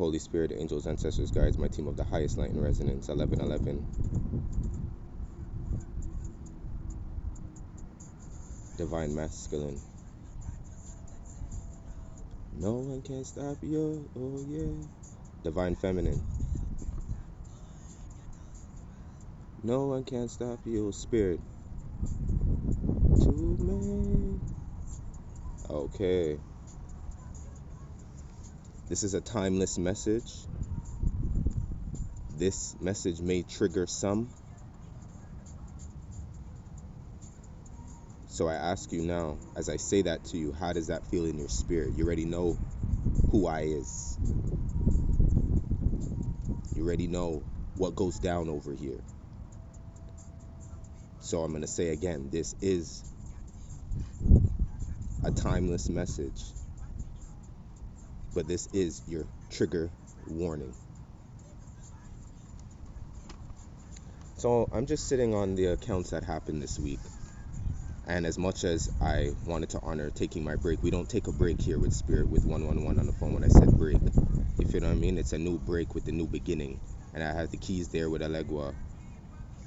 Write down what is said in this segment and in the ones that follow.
Holy Spirit, angels, ancestors, guides, my team of the highest light and resonance, 1111. Divine masculine. No one can stop you, oh yeah. Divine feminine. No one can stop you, spirit. To me. Okay. This is a timeless message. This message may trigger some. So I ask you now, as I say that to you, how does that feel in your spirit? You already know who I is. You already know what goes down over here. So I'm going to say again, this is a timeless message. But this is your trigger warning. So I'm just sitting on the accounts that happened this week. And as much as I wanted to honor taking my break, we don't take a break here with Spirit with 111 on the phone when I said break. You feel what I mean? It's a new break with a new beginning. And I have the keys there with Alegua.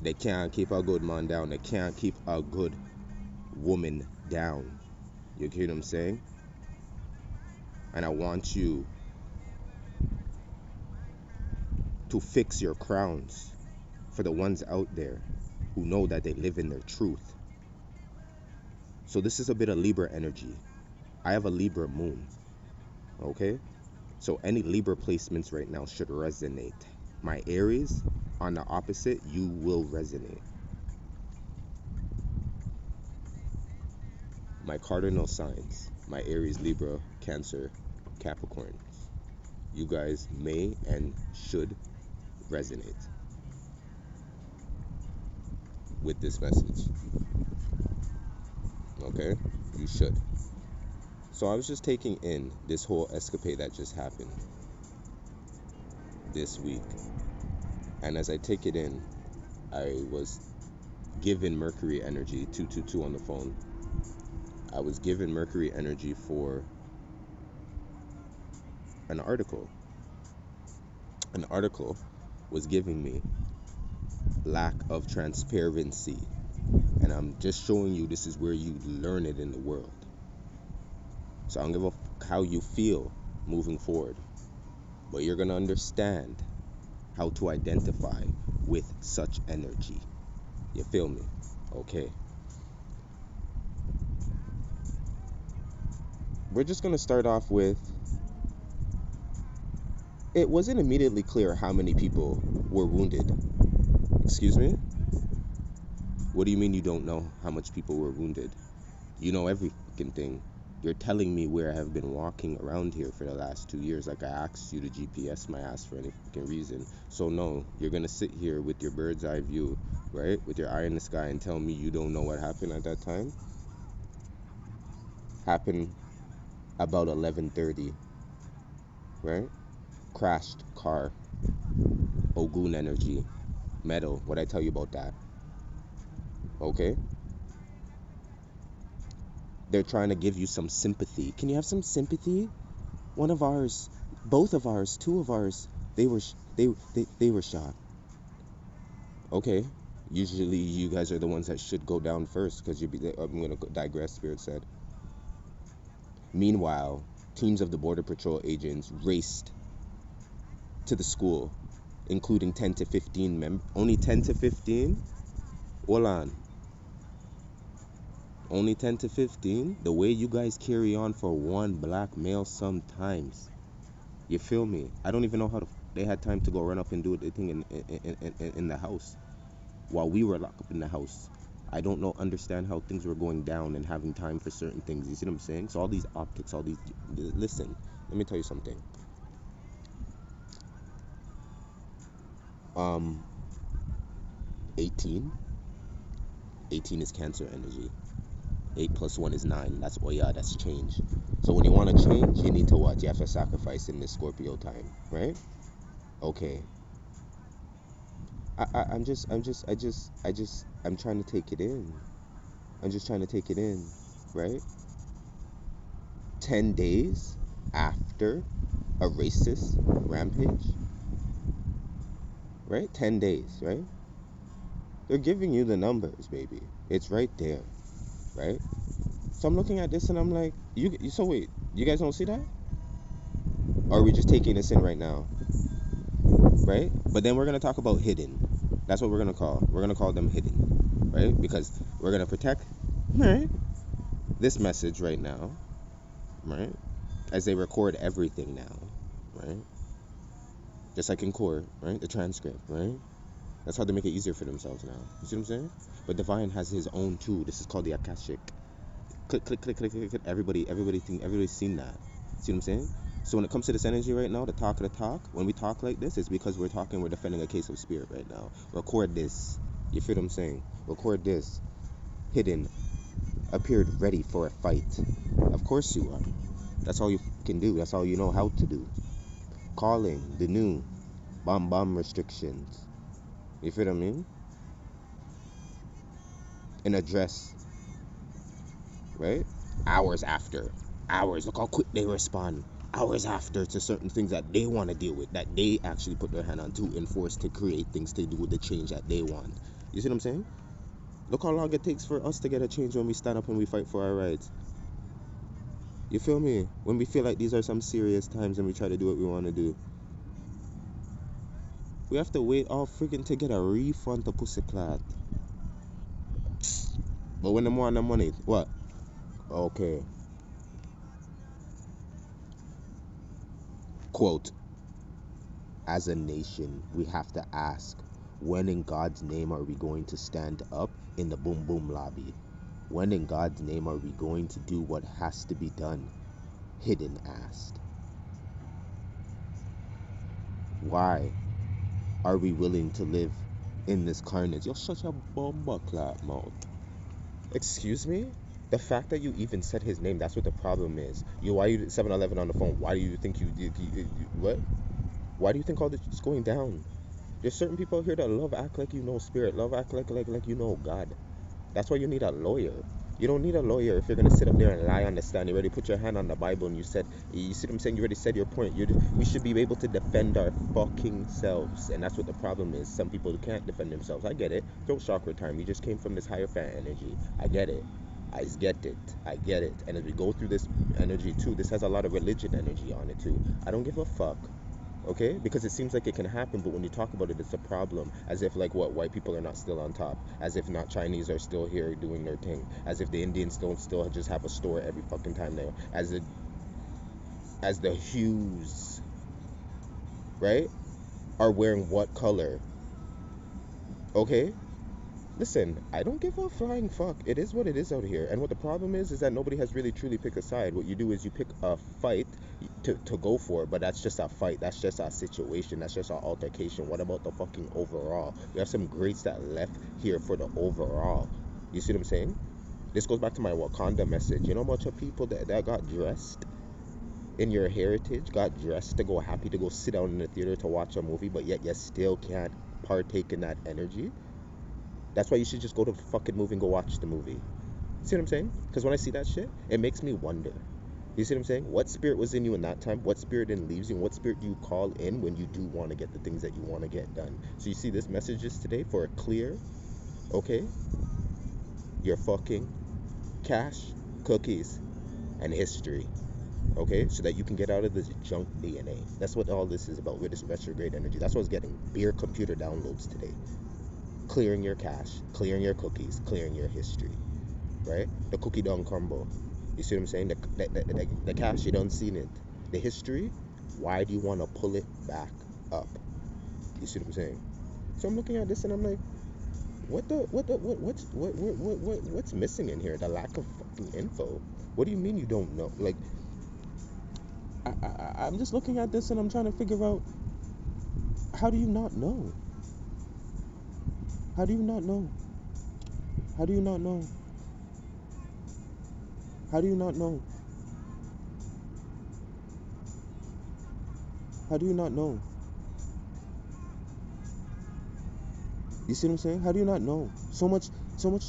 They can't keep a good man down. They can't keep a good woman down. You hear what I'm saying? And I want you to fix your crowns for the ones out there who know that they live in their truth. So this is a bit of Libra energy. I have a Libra moon, okay? So any Libra placements right now should resonate. My Aries, on the opposite, you will resonate. My cardinal signs, my Aries, Libra, Cancer, Capricorn. You guys may and should resonate with this message. Okay? You should. So I was just taking in this whole escapade that just happened this week. And as I take it in, I was given Mercury energy, 222 on the phone. I was given Mercury energy for an article. An article was giving me lack of transparency. And I'm just showing you this is where you learn it in the world. So I don't give a how you feel moving forward. But you're going to understand how to identify with such energy. You feel me? Okay. We're just going to start off with, it wasn't immediately clear how many people were wounded. Excuse me? What do you mean you don't know how much people were wounded? You know every fucking thing. You're telling me where I have been walking around here for the last 2 years like I asked you to GPS my ass for any fucking reason. So no, you're going to sit here with your bird's eye view, right? With your eye in the sky and tell me you don't know what happened at that time? Happened about 11:30, right? Crashed car, Ogun energy, metal. What'd I tell you about that? Okay? They're trying to give you some sympathy. Can you have some sympathy? One of ours, both of ours, two of ours, they were shot. Okay. Usually you guys are the ones that should go down first because I'm going to digress, Spirit said. Meanwhile, teams of the Border Patrol agents raced to the school, including 10 to 15 members. Only 10 to 15? Hold on. Only 10 to 15? The way you guys carry on for one black male sometimes. You feel me? I don't even know how they had time to go run up and do the thing in the house while we were locked up in the house. I don't understand how things were going down and having time for certain things. You see what I'm saying? So all these optics, all these... Listen, let me tell you something. 18 is Cancer energy. 8 plus 1 is 9. That's Oya, that's change. So when you want to change, you need to what? You have to sacrifice in this Scorpio time, right? Okay. I'm trying to take it in. I'm just trying to take it in, right? 10 days after a racist rampage, right? 10 days, right? They're giving you the numbers, baby. It's right there, right? So I'm looking at this and I'm like, so wait, you guys don't see that? Or are we just taking this in right now, right? But then we're going to talk about hidden. That's what we're going to call. We're going to call them hidden, right? Because we're going to protect, right, this message right now, right? As they record everything now, right? Just like in court, right? The transcript, right? That's how they make it easier for themselves now. You see what I'm saying? But Divine has his own tool. This is called the Akashic. Click, click, click, click, click, click. Everybody's seen that. See what I'm saying? So when it comes to this energy right now, the talk of the talk, when we talk like this, it's because we're defending a case of spirit right now. Record this. You feel what I'm saying? Record this. Hidden. Appeared ready for a fight. Of course you are. That's all you can do. That's all you know how to do. Calling the new bomb restrictions. You feel what I mean? An address, right? Hours after. Hours. Look how quick they respond. Hours after to certain things that they want to deal with, that they actually put their hand on to enforce, to create things, to do the change that they want. You see what I'm saying? Look how long it takes for us to get a change when we stand up and we fight for our rights. You feel me? When we feel like these are some serious times and we try to do what we want to do. We have to wait all freaking to get a refund to pussy clot. But when them want the money, what? Okay. Quote, as a nation, we have to ask, when in God's name are we going to stand up in the boom boom lobby? When in God's name are we going to do what has to be done? Hidden asked. Why are we willing to live in this carnage? You're such a bomba clap mouth. Excuse me? The fact that you even said his name, that's what the problem is. Why you 7-Eleven on the phone? Why do you think you what? Why do you think all this is going down? There's certain people here that love act like you know spirit, love act like you know God. That's why you need a lawyer. You don't need a lawyer if you're gonna sit up there and lie on the stand. You already put your hand on the Bible and you said, you see what I'm saying? You already said your point. We should be able to defend our fucking selves, and that's what the problem is. Some people can't defend themselves. I get it. Don't chakra time. You just came from this higher fan energy. I get it. I get it. I get it. And as we go through this energy too, this has a lot of religion energy on it too. I don't give a fuck. Okay, because it seems like it can happen, but when you talk about it, it's a problem. As if like what, white people are not still on top, as if not Chinese are still here doing their thing, as if the Indians don't still just have a store every fucking time there, as the hues, right, are wearing what color. Okay, listen, I don't give a flying fuck. It is what it is out here. And what the problem is that nobody has really truly picked a side. What you do is you pick a fight to go for, but that's just a fight. That's just a situation. That's just an altercation. What about the fucking overall? We have some greats that left here for the overall. You see what I'm saying? This goes back to my Wakanda message. You know how much of people that got dressed in your heritage, got dressed to go happy to go sit down in the theater to watch a movie, but yet you still can't partake in that energy? That's why you should just go to the fucking movie and go watch the movie. See what I'm saying? Because when I see that shit, it makes me wonder. You see what I'm saying? What spirit was in you in that time? What spirit then leaves you? And what spirit do you call in when you do want to get the things that you want to get done? So you see this message is today for a clear, okay, your fucking cash, cookies, and history. Okay? So that you can get out of this junk DNA. That's what all this is about with this retrograde energy. That's what's getting beer computer downloads today. Clearing your cash, clearing your cookies, clearing your history, right? The cookie down combo. You see what I'm saying? The cash, you don't see it. The history, why do you want to pull it back up? You see what I'm saying? So I'm looking at this and I'm like, what's missing in here? The lack of fucking info. What do you mean you don't know? Like, I'm just looking at this and I'm trying to figure out, how do you not know? How do you not know? How do you not know? How do you not know? How do you not know? You see what I'm saying? How do you not know? So much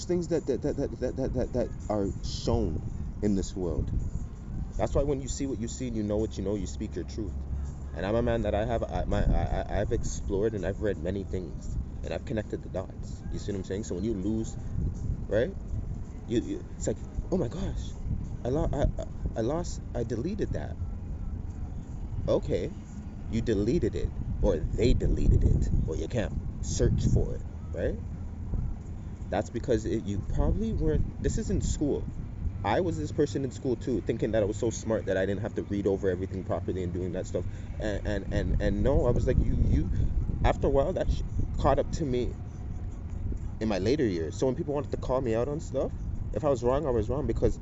things that are shown in this world. That's why when you see what you see and you know what you know, you speak your truth. And I'm a man that I've explored and I've read many things and I've connected the dots. You see what I'm saying? So when you lose, right? It's like, oh my gosh, I deleted that. Okay, you deleted it, or they deleted it, or you can't search for it, right? That's because you probably weren't. This is in school. I was this person in school too, thinking that I was so smart that I didn't have to read over everything properly and doing that stuff. And no, I was like, you. After a while, that caught up to me in my later years. So when people wanted to call me out on stuff, if I was wrong, I was wrong because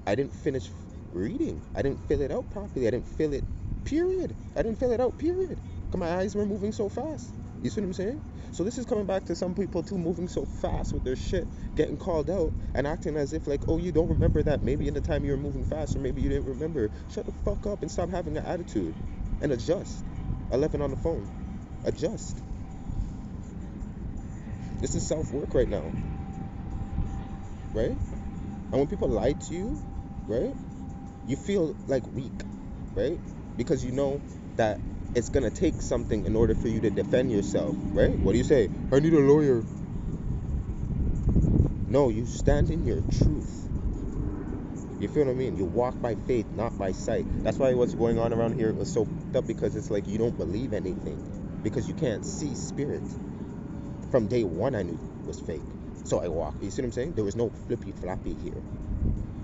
I didn't finish reading. I didn't fill it out properly. I didn't fill it, period. I didn't fill it out, period. Because my eyes were moving so fast. You see what I'm saying? So this is coming back to some people too, moving so fast with their shit, getting called out and acting as if like, oh, you don't remember that maybe in the time you were moving fast, or maybe you didn't remember. Shut the fuck up and stop having an attitude and adjust. 11 on the phone. Adjust. This is self-work right now, right? And when people lie to you, right, you feel like weak, right? Because you know that it's gonna take something in order for you to defend yourself, right? What do you say? I need a lawyer. No, you stand in your truth. You feel what I mean? You walk by faith, not by sight. That's why what's going on around here was so fucked up, because it's like you don't believe anything because you can't see spirit. From day one, I knew it was fake. So I walked. You see what I'm saying? There was no flippy floppy here.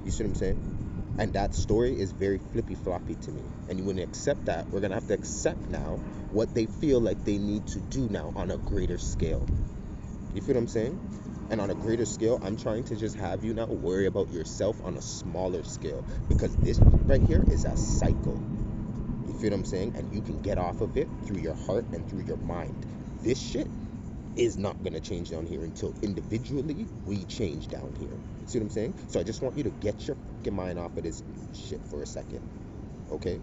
You see what I'm saying? And that story is very flippy floppy to me. And you wouldn't accept that. We're going to have to accept now what they feel like they need to do now on a greater scale. You feel what I'm saying? And on a greater scale, I'm trying to just have you now worry about yourself on a smaller scale. Because this right here is a cycle. You feel what I'm saying? And you can get off of it through your heart and through your mind. This shit is not going to change down here until individually we change down here. See what I'm saying? So I just want you to get your fucking mind off of this shit for a second. Okay?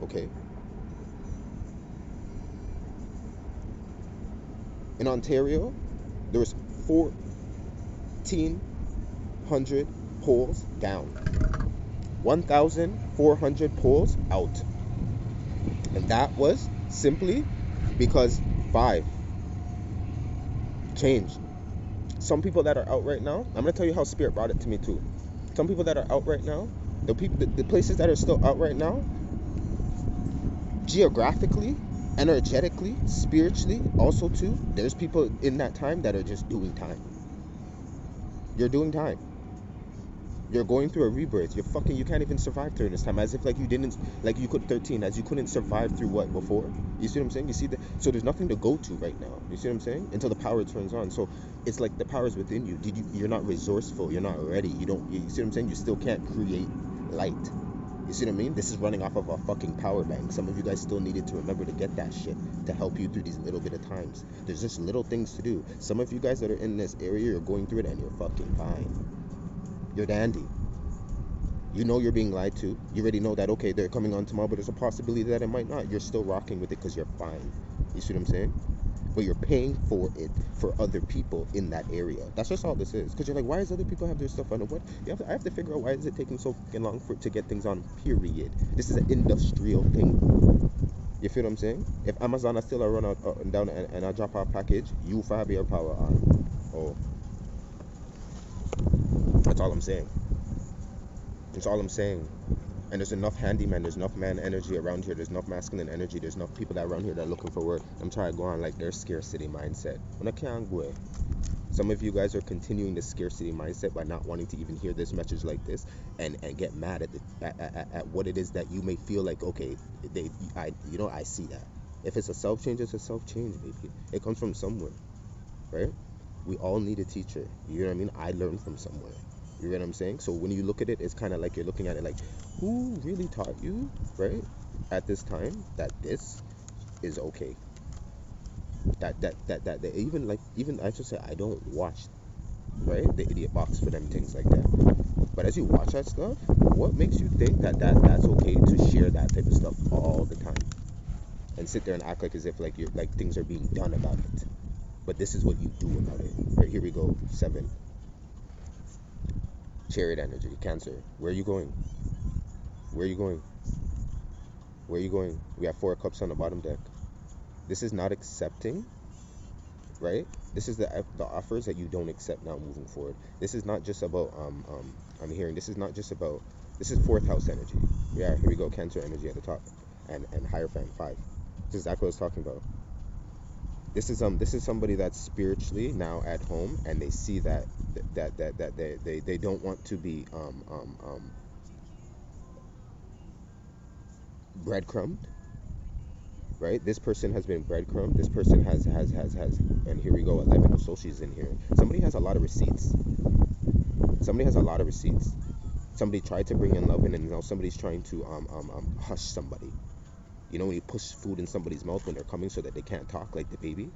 Okay? In Ontario, there was 1,400 poles down. 1,400 poles out. And that was simply because 5 changed. Some people that are out right now, I'm going to tell you how Spirit brought it to me too. Some people that are out right now, the places that are still out right now, geographically, energetically, spiritually, also too, there's people in that time that are just doing time. You're doing time. You're going through a rebirth. You can't even survive during this time. As if like you didn't, like you could 13, as you couldn't survive through what before. You see what I'm saying? You see that? So there's nothing to go to right now. You see what I'm saying? Until the power turns on. So it's like the power is within you. You're not resourceful. You're not ready. You see what I'm saying? You still can't create light. You see what I mean? This is running off of a fucking power bank. Some of you guys still needed to remember to get that shit to help you through these little bit of times. There's just little things to do. Some of you guys that are in this area, you're going through it and you're fucking fine. You're dandy. You know you're being lied to. You already know that, okay, they're coming on tomorrow, but there's a possibility that it might not. You're still rocking with it because you're fine. You see what I'm saying? But you're paying for it for other people in that area. That's just all this is. Because you're like, why does other people have their stuff on? What? I have to figure out, why is it taking so fucking long to get things on, period. This is an industrial thing. You feel what I'm saying? If Amazon is still a run out and down and I drop our package, you have your power on. Oh. That's all I'm saying. That's all I'm saying. And there's enough handyman, there's enough man energy around here, there's enough masculine energy, there's enough people that around here that are looking for work. I'm trying to go on like their scarcity mindset. When I can't go. Some of you guys are continuing the scarcity mindset by not wanting to even hear this message like this, and get mad at what it is that you may feel like, okay, I see that. If it's a self change, it's a self change, baby. It comes from somewhere, right? We all need a teacher. You know what I mean? I learned from somewhere. You know what I'm saying? So when you look at it, it's kind of like you're looking at it like, who really taught you, right, at this time, that this is okay? That even I should say, I don't watch, right, the idiot box for them things like that. But as you watch that stuff, what makes you think that that's okay to share that type of stuff all the time and sit there and act like as if like you're like things are being done about it? But this is what you do about it. Right, here we go. 7. Chariot energy, Cancer. Where are you going? Where are you going? Where are you going? We have 4 of Cups on the bottom deck. This is not accepting, right? This is the offers that you don't accept now moving forward. This is not just about I'm hearing this is not just about, this is 4th house energy. Yeah, here we go, Cancer energy at the top, and Hierophant 5. This is exactly what I was talking about. This is somebody that's spiritually now at home, and they see that they don't want to be breadcrumbed, right? This person has been breadcrumbed. This person has, and here we go, 11 of Soul's in here. Somebody has a lot of receipts. Somebody has a lot of receipts. Somebody tried to bring in love, and then now somebody's trying to hush somebody. You know when you push food in somebody's mouth when they're coming so that they can't talk, like the baby?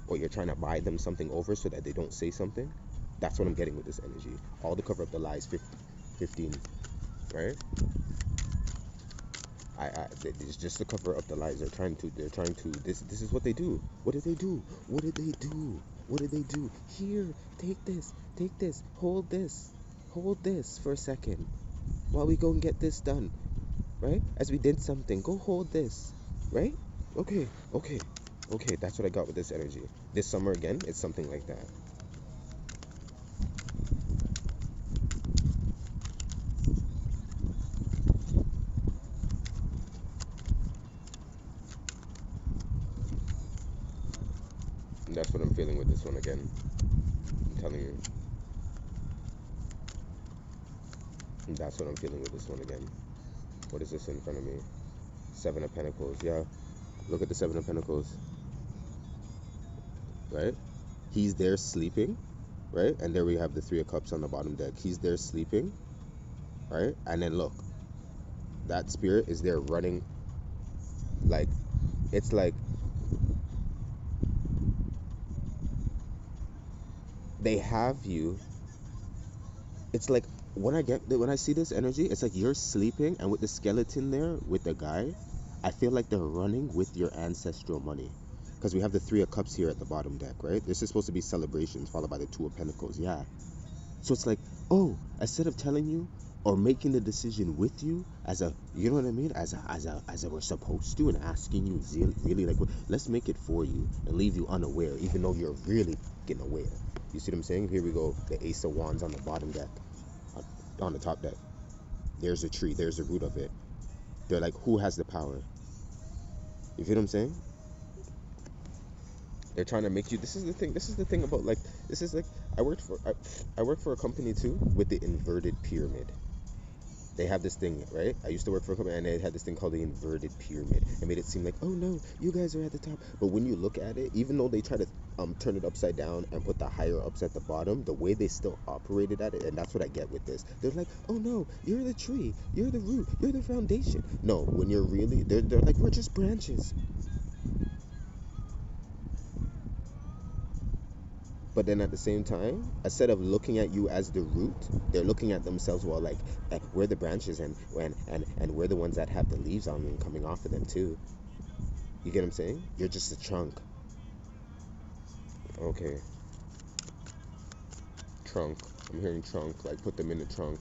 Or you're trying to buy them something over so that they don't say something? That's what I'm getting with this energy. All to cover up the lies, 15, right? It's just to cover up the lies. They're trying to, this is what they do. What did they do? What did they do? What did they do? Here, take this, hold this for a second while we go and get this done, right? As we did something, go hold this, right? Okay, that's what I got with this energy. This summer again, it's something like that. And that's what I'm feeling with this one again. I'm telling you. And that's what I'm feeling with this one again. What is this in front of me? 7 of Pentacles, yeah. Look at the 7 of Pentacles, right? He's there sleeping, right? And there we have the 3 of Cups on the bottom deck. He's there sleeping, right? And then look, that spirit is there running, like, it's like they have you. It's like when I see this energy, it's like you're sleeping, and with the skeleton there with the guy, I feel like they're running with your ancestral money, because we have the 3 of Cups here at the bottom deck, right? This is supposed to be celebrations followed by the 2 of Pentacles, yeah. So it's like, oh, instead of telling you or making the decision with you as a, you know what I mean, as a we're supposed to, and asking you really like, let's make it for you and leave you unaware, even though you're really getting aware. You see what I'm saying? Here we go, the Ace of Wands on the bottom deck, on the top deck. There's a tree, there's the root of it. They're like, who has the power? You feel what I'm saying? They're trying to make you, this is the thing about, like, this is like, I worked for a company too with the inverted pyramid. They have this thing, right? I used to work for a company, and they had this thing called the inverted pyramid. It made it seem like, oh no, you guys are at the top. But when you look at it, even though they try to turn it upside down and put the higher ups at the bottom, the way they still operated at it, and that's what I get with this. They're like, oh no, you're the tree, you're the root, you're the foundation. No, when you're really, they're like, we're just branches. But then at the same time, instead of looking at you as the root, they're looking at themselves, well, like, we're the branches, and we're the ones that have the leaves on them coming off of them too. You get what I'm saying? You're just a trunk. Okay. Trunk. I'm hearing trunk, like put them in the trunk.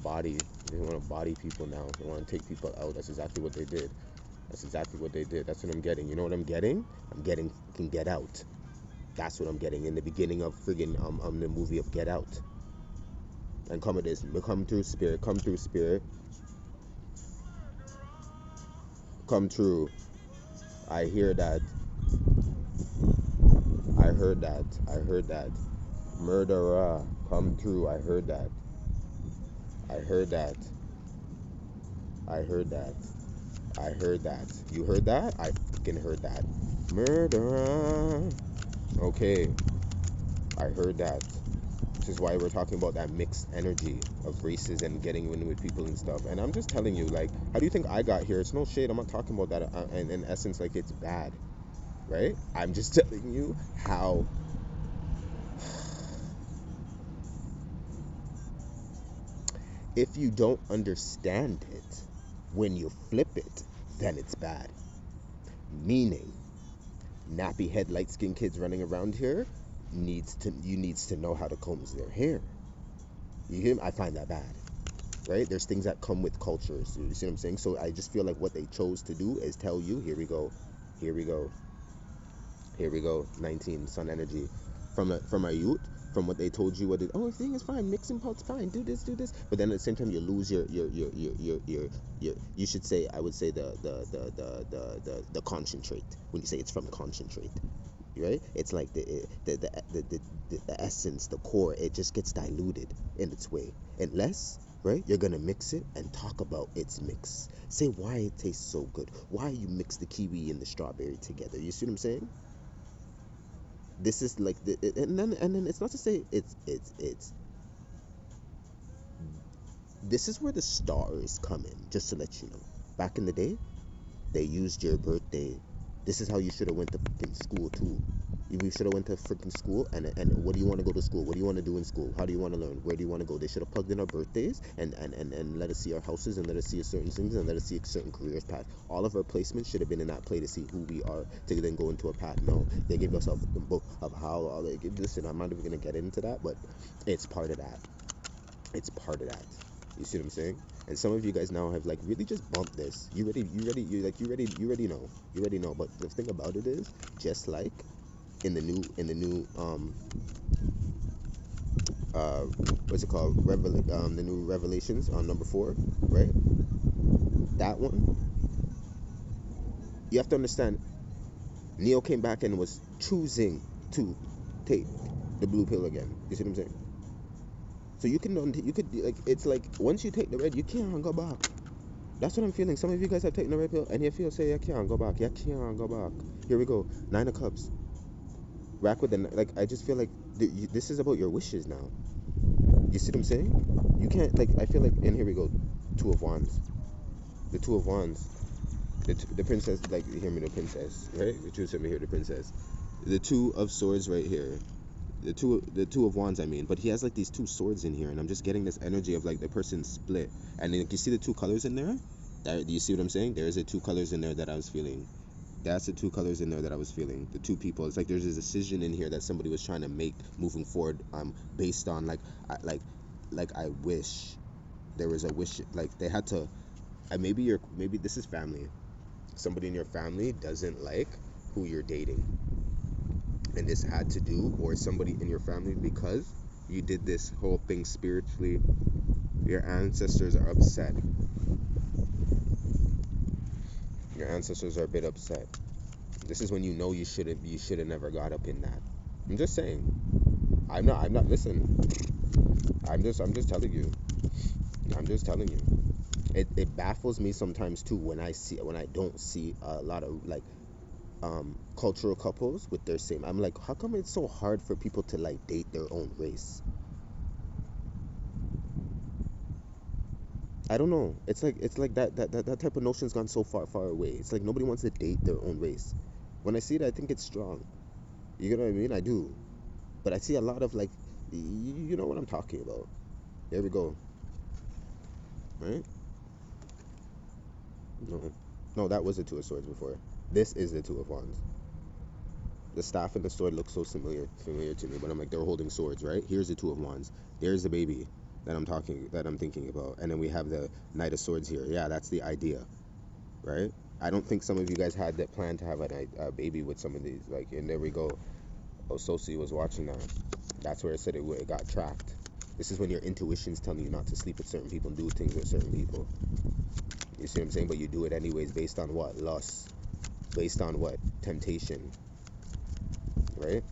Body. They want to body people now. They want to take people out. That's exactly what they did. That's what I'm getting. You know what I'm getting? I'm getting can get out. That's what I'm getting in the beginning of friggin' the movie of Get Out. And come through spirit, come through. I hear that. I heard that. Murderer, come through. I heard that. You heard that? I fucking heard that. Murderer. Okay. I heard that. Which is why we're talking about that mixed energy of races and getting in with people and stuff. And I'm just telling you, like, how do you think I got here? It's no shade. I'm not talking about that in essence like it's bad, right? I'm just telling you how if you don't understand it, when you flip it, then it's bad. Meaning, nappy head, light skinned kids running around here needs to know how to comb their hair. You hear me? I find that bad. Right? There's things that come with cultures. You see what I'm saying? So I just feel like what they chose to do is tell you, here we go, here we go, here we go, 19 sun energy from a youth, from what they told you what it, oh, everything is fine, mixing pots fine, do this, but then at the same time you lose your you should say, I would say the concentrate, when you say it's from concentrate, right? It's like the essence, the core, it just gets diluted in its way, unless, right, you're gonna mix it and talk about its mix, say why it tastes so good, why you mix the kiwi and the strawberry together. You see what I'm saying? This is like and then it's not to say it's this is where the stars come in, just to let you know. Back in the day, they used your birthday. This is how you should have went to freaking school too. You should have went to freaking school, and what do you want to go to school? What do you want to do in school? How do you want to learn? Where do you want to go? They should have plugged in our birthdays and let us see our houses, and let us see certain things, and let us see a certain careers path. All of our placements should have been in that play to see who we are, to then go into a path. No, they gave us a fucking book of how all they give this, and I'm not even gonna get into that, but it's part of that. It's part of that. You see what I'm saying? And some of you guys now have like really just bumped this. You already know. But the thing about it is, just like in the new uh what's it called? The new Revelations on number 4, right? That one, you have to understand. Neo came back and was choosing to take the blue pill again. You see what I'm saying? So you could like, it's like once you take the red, you can't go back. That's what I'm feeling. Some of you guys have taken the red pill and you feel say you can't go back. You can't go back. Here we go. 9 of Cups. Rack with the, like, I just feel like this is about your wishes now. You see what I'm saying? You can't, like, I feel like, and here we go. 2 of Wands. The 2 of Wands. The princess, like, hear me, the princess, right? The 2 sent me here, the princess. The 2 of Swords right here. The two of Wands, I mean, but he has like these 2 swords in here, and I'm just getting this energy of like the person split. And then you see the 2 colors in there. Do you see what I'm saying? There's the 2 colors in there that I was feeling. That's the 2 colors in there that I was feeling. The 2 people. It's like there's a decision in here that somebody was trying to make moving forward. Based on like I wish there was a wish, like they had to. Maybe this is family. Somebody in your family doesn't like who you're dating, and this had to do, or somebody in your family, because you did this whole thing spiritually, your ancestors are upset. Your ancestors are a bit upset. This is when you know you should have never got up in that. I'm just saying. I'm not listen. I'm just telling you. I'm just telling you. It baffles me sometimes too when I don't see a lot of like cultural couples with their same. I'm like, how come it's so hard for people to like date their own race? I don't know. It's like that type of notion's gone so far away. It's like nobody wants to date their own race. When I see it, I think it's strong. You know what I mean? I do. But I see a lot of like, you know what I'm talking about. There we go. Right? No, that was the 2 of Swords before. This is the 2 of Wands. The staff and the sword look so familiar to me, but I'm like, they're holding swords, right? Here's the 2 of Wands. There's the baby that I'm thinking about, and then we have the Knight of Swords here. Yeah, that's the idea, right? I don't think some of you guys had that plan to have a baby with some of these, like, and there we go. Oh, Sosi was watching that. That's where it said it got tracked. This is when your intuition's telling you not to sleep with certain people and do things with certain people. You see what I'm saying? But you do it anyways, based on what? Lust. Based on what? Temptation. Right?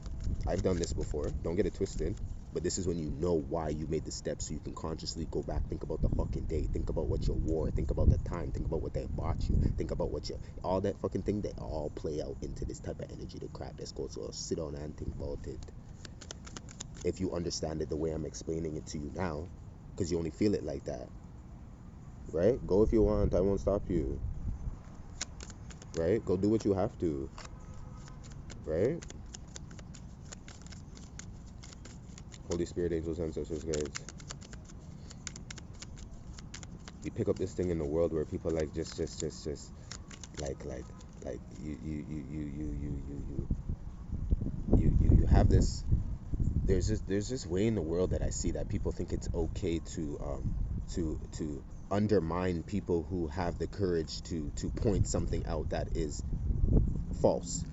I've done this before. Don't get it twisted. But this is when you know why you made the steps, so you can consciously go back, think about the fucking day, think about what you wore, think about the time, think about what they bought you, think about what you, all that fucking thing, they all play out into this type of energy, the crap that's called. So sit down and think about it. If you understand it the way I'm explaining it to you now, because you only feel it like that, right? Go if you want, I won't stop you, right? Go do what you have to, right? Holy Spirit, angels, ancestors, guides. You pick up this thing in the world where people like just like you have this there's this way in the world that I see that people think it's okay to undermine people who have the courage to point something out that is false.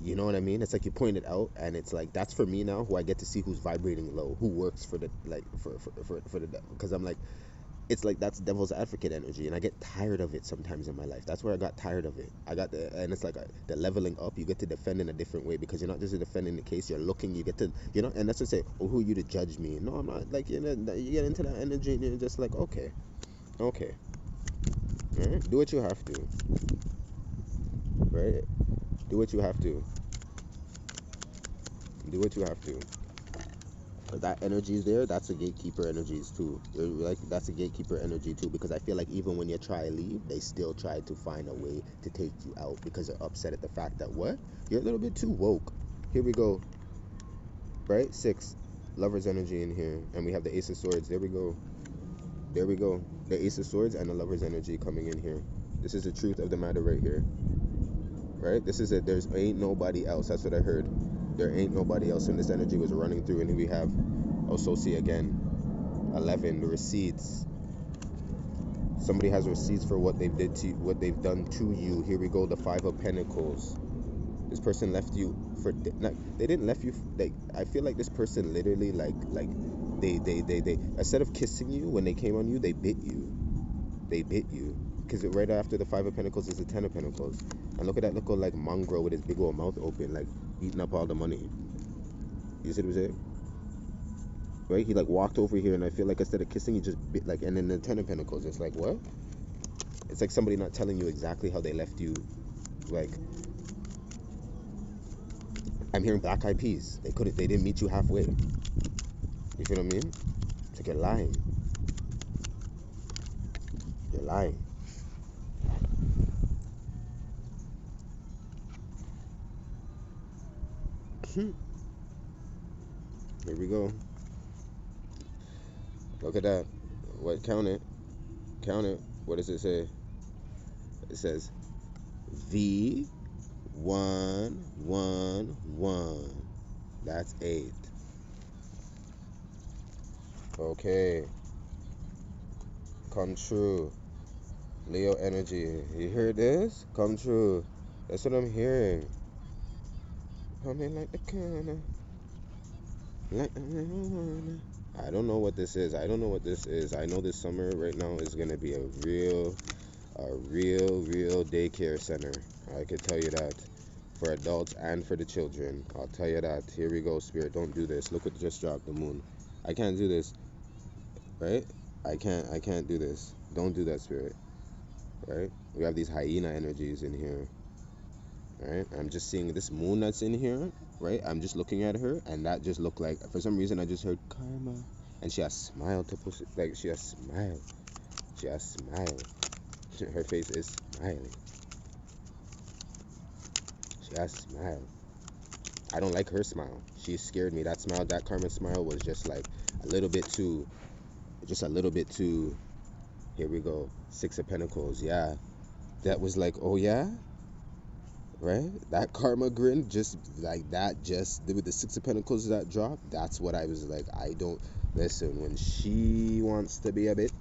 You know what I mean? It's like you point it out, and it's like that's for me now, who I get to see who's vibrating low, who works for the like for the devil. Because I'm like, it's like that's devil's advocate energy, and I get tired of it sometimes in my life. That's where I got tired of it. And it's like the leveling up. You get to defend in a different way, because you're not just defending the case. You're looking. You get to, and that's what say. Oh, who are you to judge me? No, I'm not. Like, you get into that energy, and you're just like, okay, okay, all right, do what you have to, right? Do what you have to. Do what you have to. That energy is there. That's a gatekeeper energies too. Like, that's a gatekeeper energy too, because I feel like even when you try to leave, they still try to find a way to take you out, because they're upset at the fact that what, you're a little bit too woke. Here we go, right? 6 lovers energy in here, and we have the Ace of Swords. There we go. There we go. The Ace of Swords and the lovers energy coming in here. This is the truth of the matter right here, right? This is it. There's ain't nobody else. That's what I heard. There ain't nobody else, and this energy was running through, and here we have Ososi again. 11, the receipts. Somebody has receipts for what they've done to you. Here we go, the 5 of Pentacles. This person left you for they didn't left you like, I feel like this person literally like they instead of kissing you when they came on you, they bit you. They bit you, because right after the 5 of Pentacles is the 10 of Pentacles. And look at that little like mongrel with his big old mouth open, like eating up all the money. You see what I'm saying? Right? He like walked over here, and I feel like instead of kissing, he just bit, like, and then the 10 of Pentacles, it's like, what? It's like somebody not telling you exactly how they left you. Like, I'm hearing Black Eyed Peas. They didn't meet you halfway. You feel what I mean? It's like you're lying. You're lying. Here we go. Look at that. What? Count it. Count it. What does it say? It says V111. That's 8. Okay. Come true. Leo energy. You hear this? Come true. That's what I'm hearing. Coming like the corner. Like the marijuana. I don't know what this is. I don't know what this is. I know this summer right now is gonna be a real daycare center. I can tell you that. For adults and for the children. I'll tell you that. Here we go, Spirit. Don't do this. Look what just dropped, the moon. I can't do this. Right? I can't do this. Don't do that, Spirit. Right? We have these hyena energies in here. Right? I'm just seeing this moon that's in here. Right? I'm just looking at her, and that just looked like, for some reason, I just heard karma. And she has smiled to push it. Like, she has smiled. She has smiled. Her face is smiling. She has smiled. I don't like her smile. She scared me. That smile, that karma smile, was just like a little bit too, here we go. 6 of Pentacles. Yeah. That was like, oh yeah? Right? That karma grin, just like that, just with the 6 of Pentacles that dropped, that's what I was like. I don't, listen, when she wants to be a bitch,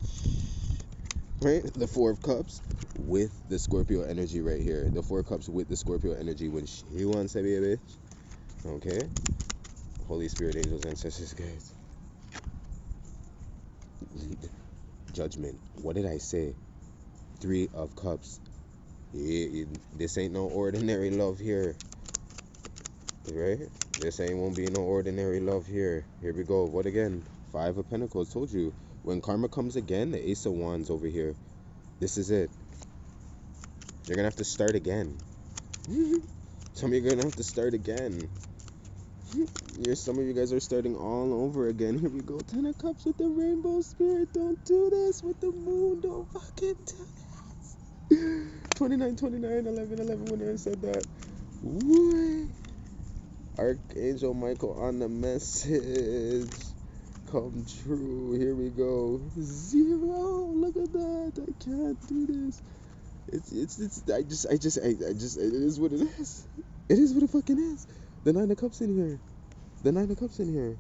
right? The 4 of Cups with the Scorpio energy right here. The 4 of Cups with the Scorpio energy when she wants to be a bitch. Okay? Holy Spirit, angels, ancestors, guys. Judgment. What did I say? 3 of Cups. This ain't no ordinary love here. Right? This won't be no ordinary love here. Here we go. What again? 5 of Pentacles. Told you. When karma comes again, the Ace of Wands over here. This is it. You're gonna have to start again. Some of you are gonna have to start again. Some of you guys are starting all over again. Here we go. 10 of Cups with the rainbow, Spirit. Don't do this with the moon. Don't fucking do this. 29, 11, when I said that. What? Archangel Michael on the message. Come true. Here we go. 0. Look at that. I can't do this. It is what it is. It is what it fucking is. The 9 of Cups in here. The Nine of Cups in here.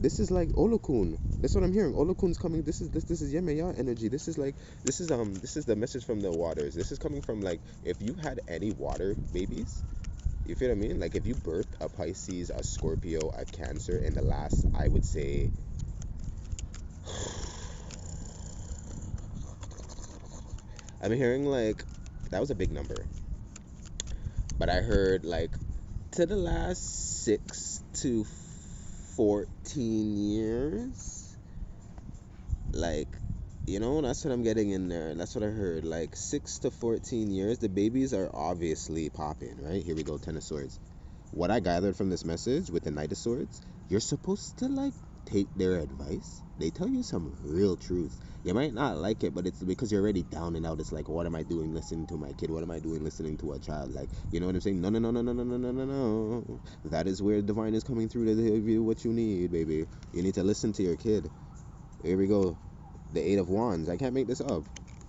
This is like Olokun. That's what I'm hearing. Olokun's coming. This is Yemeya energy. This is the message from the waters. This is coming from, like, if you had any water babies, you feel what I mean? Like, if you birthed a Pisces, a Scorpio, a Cancer in the last, I would say, I'm hearing like that was a big number, but I heard like to the last 6 to 14 years, like, that's what I'm getting in there. That's what I heard. Like 6 to 14 years, the babies are obviously popping, right? Here we go, Ten of Swords. What I gathered from this message with the Knight of Swords, you're supposed to, like, take their advice. They tell you some real truth. You might not like it, but it's because you're already down and out. It's like, what am I doing listening to my kid? What am I doing listening to a child? Like, you know what I'm saying? No, no, no, no, no, no, no, no, no, no. That is where divine is coming through to give you what you need, baby. You need to listen to your kid. Here we go. The Eight of Wands. I can't make this up.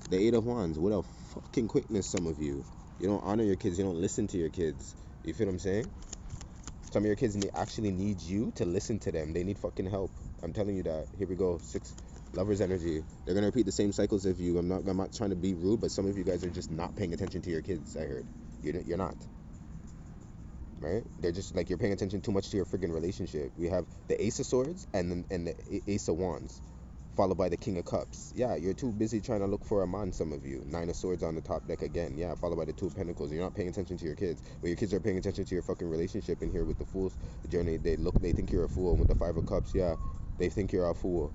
The Eight of Wands. What a fucking quickness, some of you. You don't honor your kids. You don't listen to your kids. You feel what I'm saying? Some of your kids actually need you to listen to them. They need fucking help. I'm telling you that. Here we go. 6 Lovers energy. They're gonna repeat the same cycles of you. I'm not trying to be rude, but some of you guys are just not paying attention to your kids. I heard. You're not. Right? They're just like, you're paying attention too much to your friggin' relationship. We have the Ace of Swords and the Ace of Wands, followed by the King of Cups. Yeah, you're too busy trying to look for a man, some of you. Nine of Swords on the top deck again. Yeah, followed by the Two of Pentacles. You're not paying attention to your kids, but your kids are paying attention to your fucking relationship. In here with the Fool's journey, they think you're a fool. And with the Five of Cups, yeah, they think you're a fool.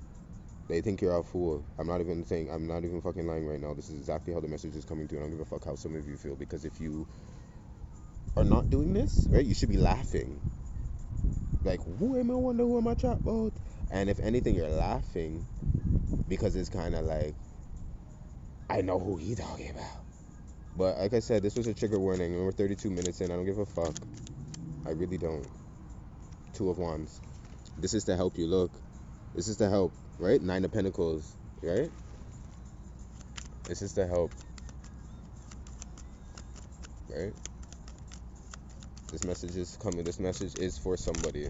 They think you're a fool. I'm not even fucking lying right now. This is exactly how the message is coming through. I don't give a fuck how some of you feel, because if you are not doing this, right, you should be laughing. Like, who am I, wonder who am I chat about? And if anything, you're laughing because it's kind of like, I know who he talking about. But like I said, this was a trigger warning, and we're 32 minutes in. I don't give a fuck. I really don't. Two of Wands. This is to help you. Look, this is to help, right? Nine of Pentacles, right? This is to help, right? This message is coming. This message is for somebody,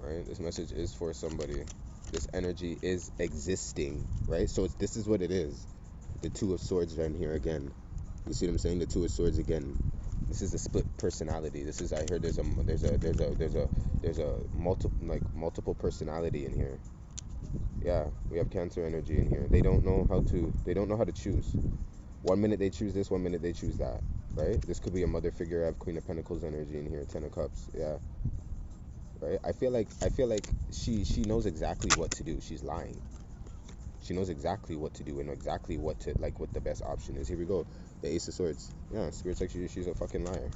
right? This message is for somebody. This energy is existing, right? So this is what it is. The Two of Swords are in here again. You see what I'm saying? The Two of Swords again. This is a split personality. This is, I heard there's a multiple personality in here. Yeah, we have Cancer energy in here. They don't know how to choose. One minute they choose this, one minute they choose that, right? This could be a mother figure. I have Queen of Pentacles energy in here, Ten of Cups. Yeah. Right? I feel like she knows exactly what to do. She's lying. She knows exactly what to do and exactly what the best option is. Here we go. The Ace of Swords. Yeah, Spirit's like, she's a fucking liar.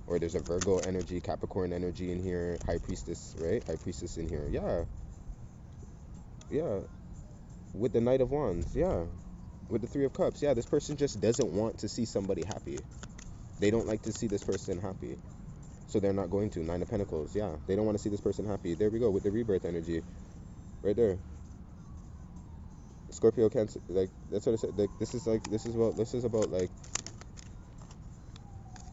Or there's a Virgo energy, Capricorn energy in here, High Priestess, right? High Priestess in here. Yeah. Yeah. With the Knight of Wands. Yeah. With the Three of Cups. Yeah, this person just doesn't want to see somebody happy. They don't like to see this person happy. So they're not going to. Nine of Pentacles. Yeah. They don't want to see this person happy. There we go. With the Rebirth energy. Right there. Scorpio, Cancer, like, that's what I said. Like, this is about like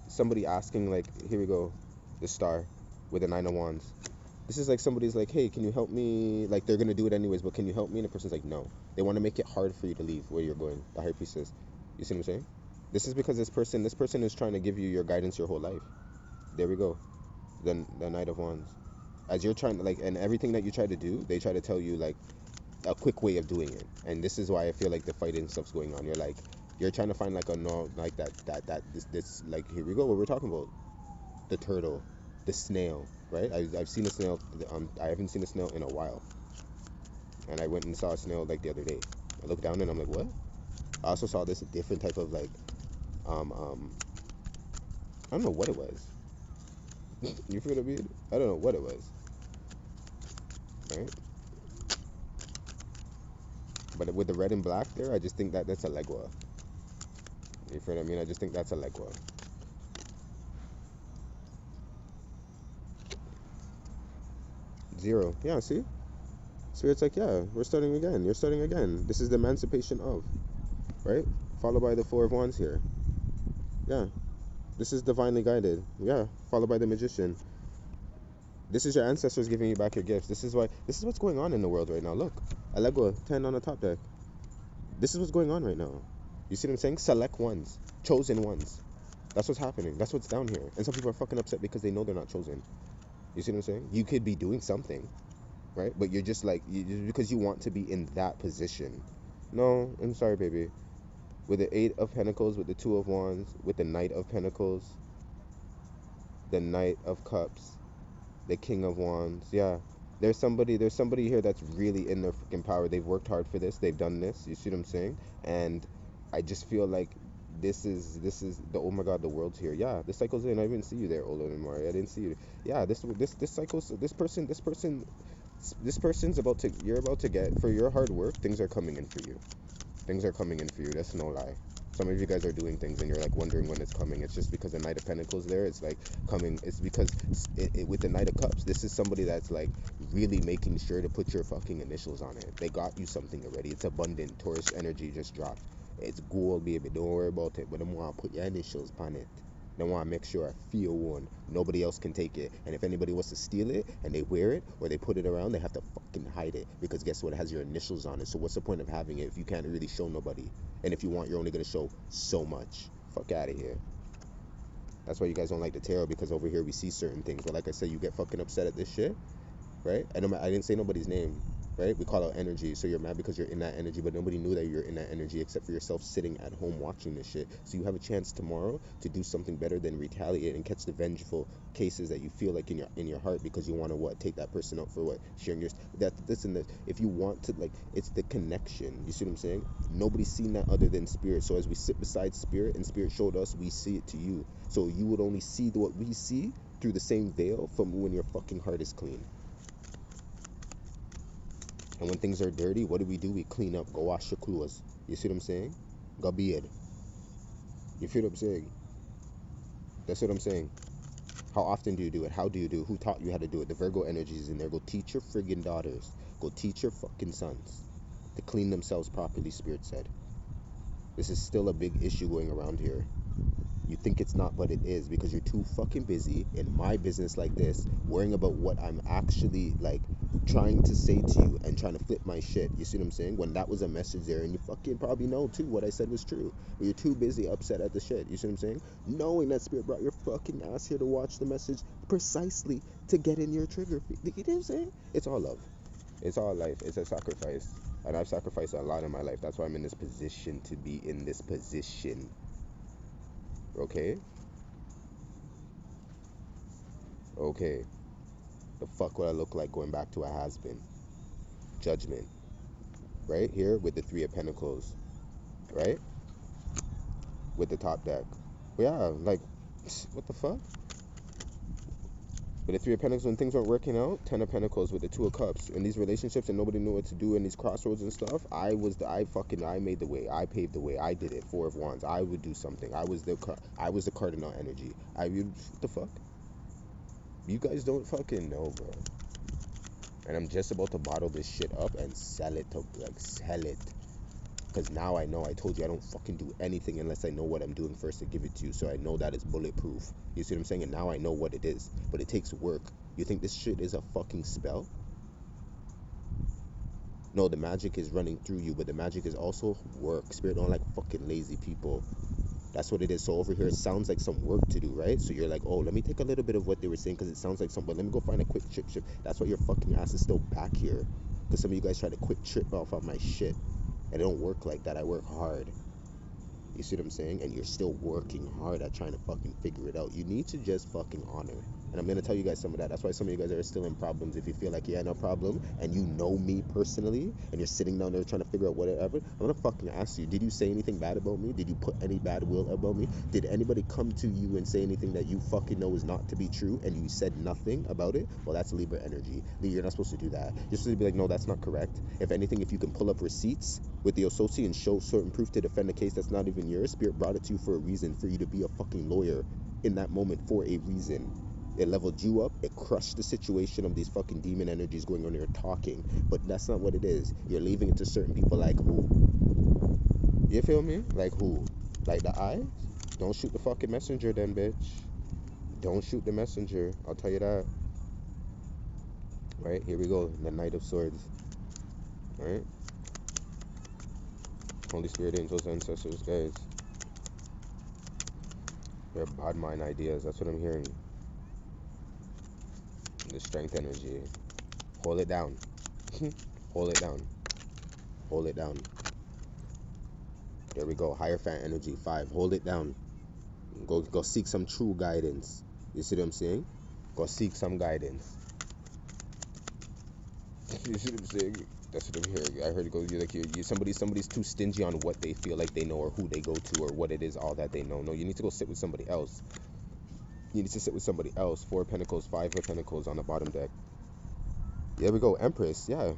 somebody asking, like, here we go, the Star with the Nine of Wands. This is like somebody's like, hey, can you help me? Like, they're gonna do it anyways, but can you help me? And the person's like, no. They want to make it hard for you to leave where you're going. The High Priestess. You see what I'm saying? This is because this person is trying to give you your guidance your whole life. There we go. The Knight of Wands. As you're trying to, like, and everything that you try to do, they try to tell you, like, a quick way of doing it. And this is why I feel like the fighting stuff's going on. You're trying to find like a no, like this like, here we go, what we're talking about. The turtle, the snail, right? I've seen a snail. I haven't seen a snail in a while, and I went and saw a snail like the other day. I looked down and I'm like, what? I also saw this different type of, like, I don't know what it was. You feel what I mean? I don't know what it was, right? But with the red and black there, I just think that's a legua. You feel what I mean? I just think that's a legua. Zero. Yeah, see? Spirit's like, yeah, we're starting again. You're starting again. This is the emancipation of, right? Followed by the Four of Wands here. Yeah. This is divinely guided. Yeah. Followed by the Magician. This is your ancestors giving you back your gifts. This is what's going on in the world right now. Look, Allegro 10 on the top deck. This is what's going on right now. You see what I'm saying? Select ones, chosen ones. That's what's happening. That's what's down here. And some people are fucking upset because they know they're not chosen. You see what I'm saying? You could be doing something, right? But you're just like, just because you want to be in that position. No, I'm sorry, baby. With the 8 of Pentacles, with the 2 of Wands, with the Knight of Pentacles, the Knight of Cups, the King of Wands. Yeah, there's somebody here that's really in their freaking power. They've worked hard for this. They've done this. You see what I'm saying? And I just feel like this is the, oh my god, the world's here. Yeah, this cycle's in. I didn't see you there, Ola and Mari. I didn't see you. Yeah, this cycle's, this person's about to, you're about to get, for your hard work, things are coming in for you. Things are coming in for you. That's no lie. Some of you guys are doing things and you're like wondering when it's coming. It's just because the Knight of Pentacles there, it's like coming. It's because with the Knight of Cups, this is somebody that's like really making sure to put your fucking initials on it. They got you something already. It's abundant. Taurus energy just dropped. It's gold, baby. Don't worry about it. But they want to put your initials on it. They want to make sure I feel one. Nobody else can take it. And if anybody wants to steal it and they wear it or they put it around, they have to fucking hide it. Because guess what? It has your initials on it. So what's the point of having it if you can't really show nobody? And if you want, you're only going to show so much. Fuck out of here. That's why you guys don't like the tarot, because over here we see certain things. But like I said, you get fucking upset at this shit, right? I didn't say nobody's name, right? We call out energy. So you're mad because you're in that energy, but nobody knew that you're in that energy except for yourself sitting at home watching this shit. So you have a chance tomorrow to do something better than retaliate and catch the vengeful cases that you feel like in your heart, because you want to take that person out for sharing your this and that. If you want to, like, it's the connection. You see what I'm saying? Nobody's seen that other than spirit. So as we sit beside spirit and spirit showed us, we see it to you. So you would only see what we see through the same veil from when your fucking heart is clean. And when things are dirty, what do? We clean up. Go wash your clothes. You see what I'm saying? Go bathe. You feel what I'm saying? That's what I'm saying. How often do you do it? How do you do it? Who taught you how to do it? The Virgo energy is in there. Go teach your friggin' daughters. Go teach your fucking sons to clean themselves properly, Spirit said. This is still a big issue going around here. You think it's not, but it is, because you're too fucking busy in my business like this, worrying about what I'm actually like trying to say to you and trying to flip my shit. You see what I'm saying? When that was a message there, and you fucking probably know too what I said was true, but you're too busy upset at the shit. You see what I'm saying? Knowing that spirit brought your fucking ass here to watch the message precisely to get in your trigger. You know what I'm saying? It's all love. It's all life. It's a sacrifice. And I've sacrificed a lot in my life. That's why I'm in this position to be in this position. Okay? Okay. The fuck would I look like going back to a has-been? Judgment. Right here with the 3 of Pentacles. Right? With the top deck. Yeah, like, what the fuck? With the 3 of Pentacles, when things weren't working out, 10 of Pentacles with the 2 of Cups. In these relationships and nobody knew what to do in these crossroads and stuff, I made the way. I paved the way. I did it. 4 of Wands. I would do something. I was the cardinal energy. What the fuck? You guys don't fucking know, bro. And I'm just about to bottle this shit up and sell it. Because now I know. I told you I don't fucking do anything unless I know what I'm doing first to give it to you. So I know that it's bulletproof. You see what I'm saying? And now I know what it is. But it takes work. You think this shit is a fucking spell? No, the magic is running through you, but the magic is also work. Spirit don't like fucking lazy people. That's what it is. So over here, it sounds like some work to do, right? So you're like, oh, let me take a little bit of what they were saying because it sounds like something. Let me go find a quick trip. That's why your fucking ass is still back here. Because some of you guys try to quick trip off of my shit. And it don't work like that. I work hard. You see what I'm saying? And you're still working hard at trying to fucking figure it out. You need to just fucking honor. And I'm going to tell you guys some of that. That's why some of you guys are still in problems. If you feel like, yeah, no problem, and you know me personally, and you're sitting down there trying to figure out whatever, I'm going to fucking ask you, did you say anything bad about me? Did you put any bad will about me? Did anybody come to you and say anything that you fucking know is not to be true, and you said nothing about it? Well, that's Libra energy. You're not supposed to do that. You're supposed to be like, no, that's not correct. If anything, if you can pull up receipts with the associate and show certain proof to defend a case that's not even yours, Spirit brought it to you for a reason, for you to be a fucking lawyer in that moment for a reason. It leveled you up. It crushed the situation of these fucking demon energies going on there talking. But that's not what it is. You're leaving it to certain people like who? You feel me? Like who? Like the eyes? Don't shoot the fucking messenger then, bitch. Don't shoot the messenger. I'll tell you that. right? Here we go, the Knight of Swords, right? Holy Spirit, angels, ancestors, guys. They're bad mind ideas. That's what I'm hearing. The strength energy. Hold it down. Hold it down. Hold it down. There we go. Hierophant energy. 5. Hold it down. Go seek some true guidance. You see what I'm saying? Go seek some guidance. You see what I'm saying? That's what I'm hearing. I heard it go. You're like somebody's too stingy on what they feel like they know or who they go to or what it is all that they know. No, you need to go sit with somebody else. You need to sit with somebody else. 4 of Pentacles, 5 of Pentacles on the bottom deck. There we go. Empress. Yeah.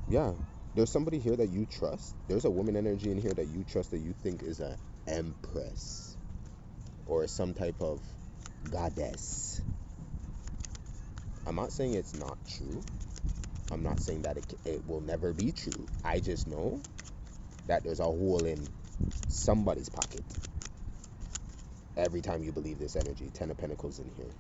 Yeah. There's somebody here that you trust. There's a woman energy in here that you trust that you think is an empress or some type of goddess. I'm not saying it's not true. I'm not saying that it will never be true. I just know that there's a hole in somebody's pocket every time you believe this energy. 10 of Pentacles in here,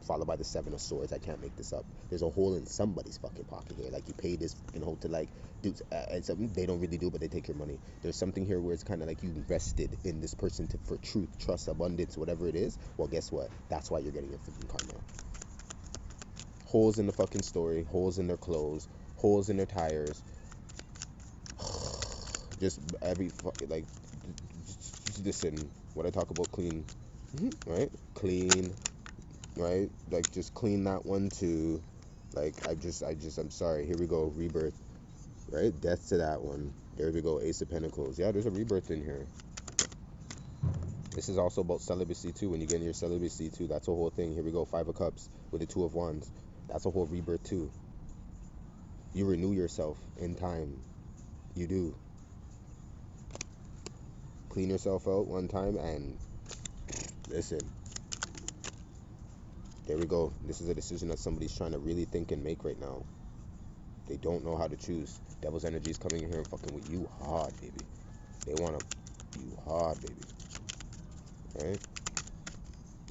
followed by the 7 of Swords. I can't make this up. There's a hole in somebody's fucking pocket here. Like you pay this fucking hoe to like do something they don't really do, but they take your money. There's something here where it's kind of like you invested in this person for truth, trust, abundance, whatever it is. Well, guess what? That's why you're getting your freaking karma. Holes in the fucking story, holes in their clothes, holes in their tires. Just every like, just listen. What I talk about, clean, right? Clean, right? Like just clean that one too. Like I'm sorry. Here we go, rebirth, right? Death to that one. There we go, Ace of Pentacles. Yeah, there's a rebirth in here. This is also about celibacy too. When you get in your celibacy too, that's a whole thing. Here we go, 5 of Cups with the 2 of Wands. That's a whole rebirth too. You renew yourself in time. You do. Clean yourself out one time and listen. There we go. This is a decision that somebody's trying to really think and make right now. They don't know how to choose. Devil's energy is coming in here and fucking with you hard, baby. They want to you hard, baby. Right?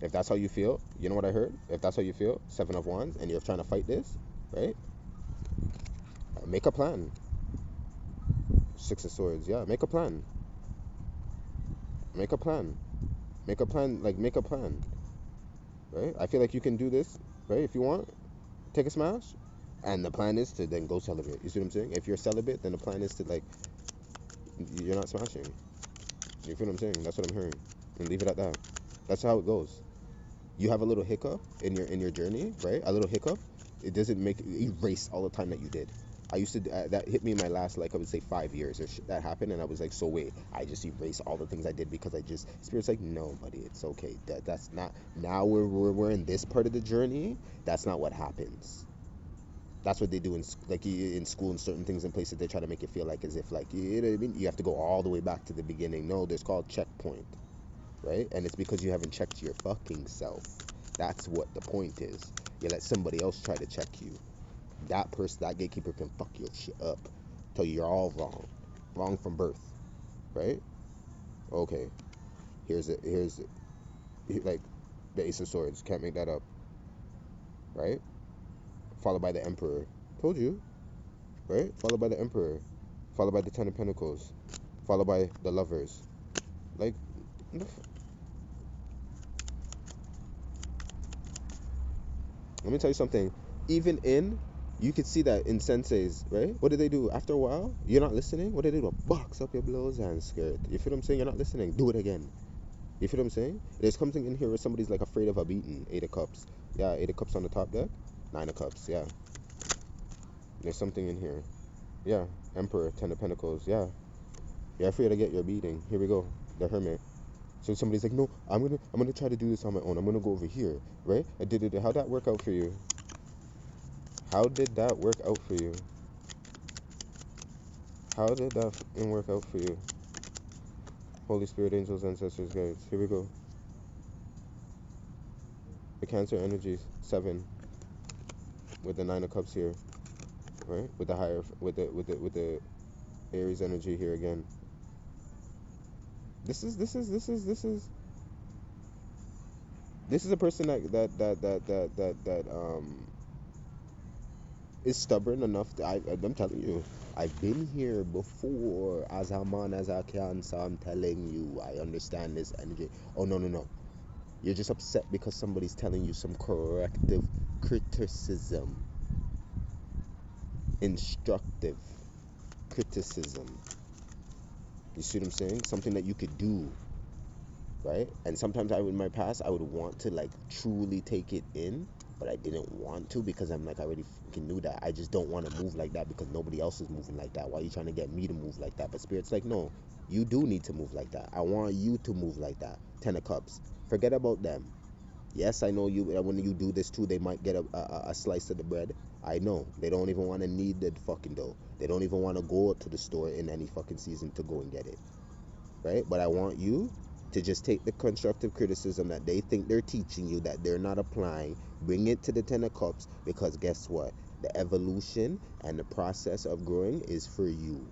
If that's how you feel, you know what I heard? If that's how you feel, 7 of Wands, and you're trying to fight this, right? Make a plan. 6 of Swords, yeah. Make a plan. Make a plan. Make a plan. Like, make a plan. Right? I feel like you can do this, right? If you want, take a smash. And the plan is to then go celibate. You see what I'm saying? If you're celibate, then the plan is to, like, you're not smashing. You feel what I'm saying? That's what I'm hearing. And leave it at that. That's how it goes. You have a little hiccup in your journey, right? A little hiccup. It doesn't make erase all the time that you did. I used to that hit me in my last, like, I would say 5 years or that happened, and I was like, so wait, I just erase all the things I did because I just Spirit's like, no, buddy, it's okay. That's not now we're in this part of the journey. That's not what happens. That's what they do in school and certain things in places. They try to make it feel like as if, like, you know what I mean, you have to go all the way back to the beginning. No, there's called checkpoint, right? And it's because you haven't checked your fucking self. That's what the point is. You let somebody else try to check you. That person, that gatekeeper can fuck your shit up. Tell you you're all wrong. Wrong from birth, right? Okay. Here's it. Like, the Ace of Swords. Can't make that up, right? Followed by the Emperor. Told you, right? Followed by the Emperor. Followed by the 10 of Pentacles. Followed by the Lovers. Like, let me tell you something. Even in, you could see that in senseis, right? What do they do? After a while, you're not listening. What do they do? Box up your blouse and skirt. You feel what I'm saying? You're not listening. Do it again. You feel what I'm saying? There's something in here where somebody's like afraid of a beating. 8 of Cups. Yeah, 8 of Cups on the top deck. 9 of Cups. Yeah. There's something in here. Yeah. Emperor. 10 of Pentacles. Yeah. You're afraid to get your beating. Here we go. The Hermit. So somebody's like, no, I'm gonna try to do this on my own. I'm gonna go over here, right? How'd that work out for you? How did that work out for you? How did that work out for you? Holy Spirit, angels, ancestors, guides. Here we go. The Cancer energies, 7, with the 9 of Cups here, right? With the higher, with the Aries energy here again. This is a person that is stubborn enough that I'm telling you, I've been here before as a man as I can, so I'm telling you, I understand this energy. Oh, no, no, no. You're just upset because somebody's telling you some corrective criticism, instructive criticism. You see what I'm saying? Something that you could do, right? And sometimes in my past, I would want to like truly take it in, but I didn't want to because I'm like, I already fucking knew that. I just don't want to move like that because nobody else is moving like that. Why are you trying to get me to move like that? But Spirit's like, no, you do need to move like that. I want you to move like that. Ten of Cups. Forget about them. Yes, I know you. When you do this too, they might get a slice of the bread. I know. They don't even want to need the fucking dough. They don't even want to go to the store in any fucking season to go and get it, right? But I want you to just take the constructive criticism that they think they're teaching you that they're not applying, bring it to the Ten of Cups, because guess what? The evolution and the process of growing is for you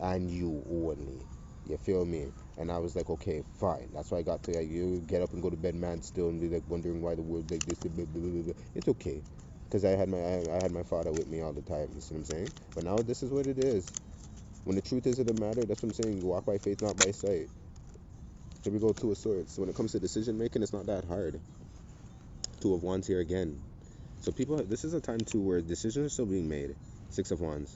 and you only. You feel me? And I was like, okay, fine. That's why I got to like, you get up and go to bed, man, still, and be like wondering why the world like this. Blah, blah, blah, blah. It's okay, because I had my father with me all the time. You see what I'm saying? But now this is what it is. When the truth is of the matter, that's what I'm saying. You walk by faith, not by sight. Here we go, Two of Swords. So when it comes to decision making, it's not that hard. Two of Wands here again. So people, this is a time too where decisions are still being made. Six of Wands.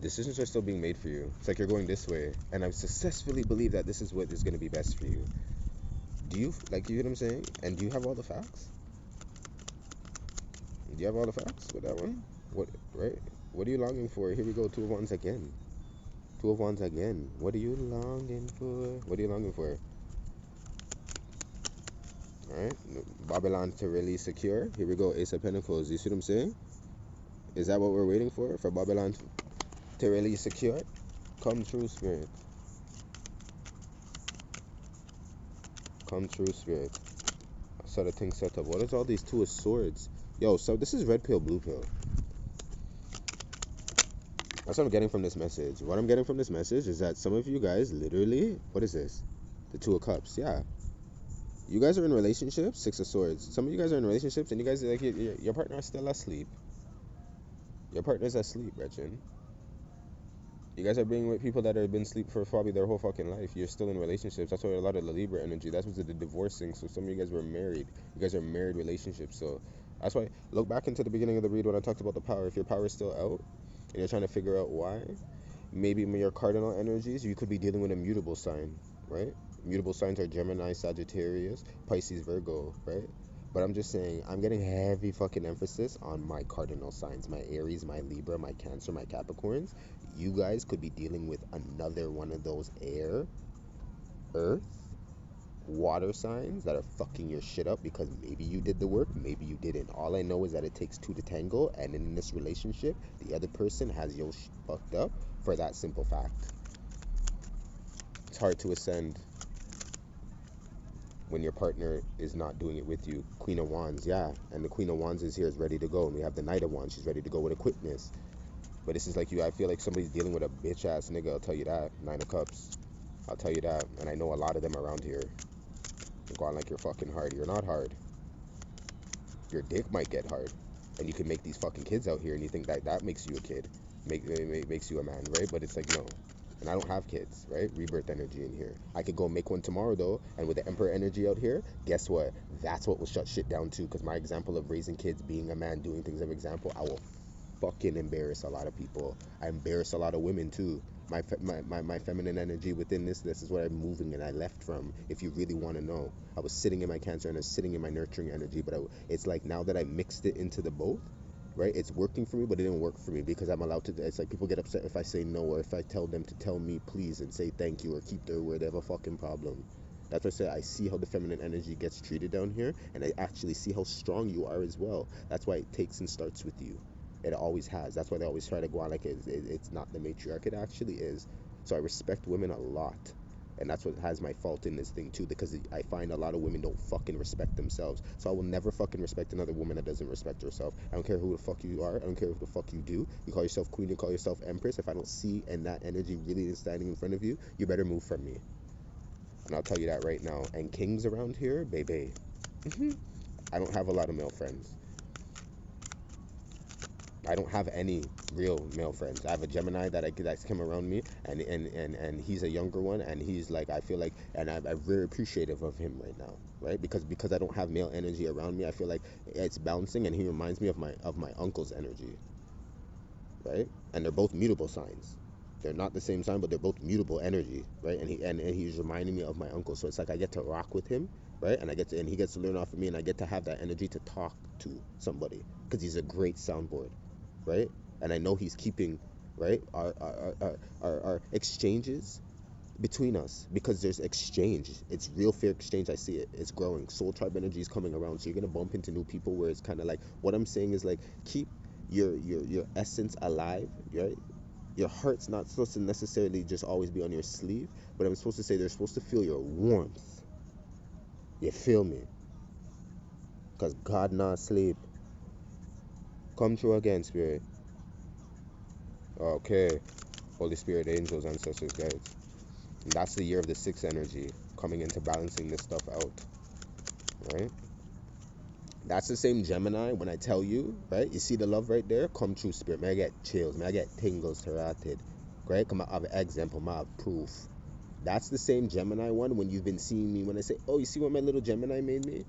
Decisions are still being made for you. It's like you're going this way, and I successfully believe that this is what is going to be best for you. Do you like, you know what I'm saying? And do you have all the facts? Do you have all the facts with that one? What, right? What are you longing for? Here we go, Two of Wands again. Two of Wands again. What are you longing for? What are you longing for? All right, Babylon to really secure. Here we go, Ace of Pentacles. You see what I'm saying? Is that what we're waiting for? For Babylon to really secure? Come true, Spirit. Come true, Spirit. I saw the thing set up. What is all these Two of Swords? Yo, so this is red pill, blue pill. That's what I'm getting from this message. What I'm getting from this message is that some of you guys literally, what is this? The Two of Cups. Yeah. You guys are in relationships. Six of Swords. Some of you guys are in relationships and you guys are like, your partner is still asleep. Your partner's asleep, Gretchen. You guys are being with people that have been asleep for probably their whole fucking life. You're still in relationships. That's why a lot of the Libra energy. That's what's the divorcing. So some of you guys were married. You guys are married relationships. So that's why, look back into the beginning of the read when I talked about the power. If your power is still out and you're trying to figure out why, maybe your cardinal energies, you could be dealing with a mutable sign, right? Mutable signs are Gemini, Sagittarius, Pisces, Virgo, right? But I'm just saying, I'm getting heavy fucking emphasis on my cardinal signs, my Aries, my Libra, my Cancer, my Capricorns. You guys could be dealing with another one of those air, earth, water signs that are fucking your shit up because maybe you did the work, maybe you didn't. All I know is that it takes two to tango, and in this relationship, the other person has your shit fucked up for that simple fact. It's hard to ascend when your partner is not doing it with you. Queen of Wands, yeah, and the Queen of Wands is here, is ready to go, and we have the Knight of Wands, she's ready to go with a quickness. But this is like I feel like somebody's dealing with a bitch ass nigga, I'll tell you that. Nine of Cups, I'll tell you that, and I know a lot of them around here. You're going like you're fucking hard. You're not hard. Your dick might get hard, and you can make these fucking kids out here, and you think that that makes you a kid, makes you a man, right? But it's like, no. And I don't have kids, right? Rebirth energy in here. I could go make one tomorrow though, and with the Emperor energy out here, guess what? That's what will shut shit down too. Because my example of raising kids, being a man, doing things of example, I will fucking embarrass a lot of people. I embarrass a lot of women too. My feminine energy within this is what I'm moving and I left from. If you really want to know, I was sitting in my Cancer and I was sitting in my nurturing energy, but it's like now that I mixed it into the both, right? It's working for me, but it didn't work for me because I'm allowed to. It's like people get upset if I say no, or if I tell them to tell me please and say thank you or keep their word. They have a fucking problem. That's why I say I see how the feminine energy gets treated down here, and I actually see how strong you are as well. That's why it takes and starts with you. It always has. That's why they always try to go on like it's not the matriarch. It actually is. So I respect women a lot. And that's what has my fault in this thing too, because I find a lot of women don't fucking respect themselves. So I will never fucking respect another woman that doesn't respect herself. I don't care who the fuck you are. I don't care who the fuck you do. You call yourself queen, you call yourself empress. If I don't see and that energy really is standing in front of you, you better move from me. And I'll tell you that right now. And kings around here, baby. I don't have a lot of male friends. I don't have any real male friends. I have a Gemini that's come around me, and he's a younger one, and he's like, I feel like, and I'm very appreciative of him right now, right? Because I don't have male energy around me, I feel like it's bouncing, and he reminds me of my uncle's energy, right? And they're both mutable signs. They're not the same sign, but they're both mutable energy, right? And he's reminding me of my uncle, so it's like I get to rock with him, right? And he gets to learn off of me, and I get to have that energy to talk to somebody because he's a great soundboard, right? And I know he's keeping, right, our exchanges between us, because there's exchange. It's real fair exchange. I see it. It's growing. Soul tribe energy is coming around, so you're gonna bump into new people where it's kind of like, what I'm saying is like, keep your essence alive, right? Your heart's not supposed to necessarily just always be on your sleeve, but I'm supposed to say they're supposed to feel your warmth. You feel me? Because God not sleep. Come true again, Spirit. Okay. Holy Spirit, angels, ancestors, guides. And that's the year of the sixth energy coming into balancing this stuff out, right? That's the same Gemini when I tell you, right? You see the love right there? Come true, Spirit. May I get chills. May I get tingles throughout, right? Come, I have example, I have proof. That's the same Gemini one when you've been seeing me when I say, oh, you see what my little Gemini made me?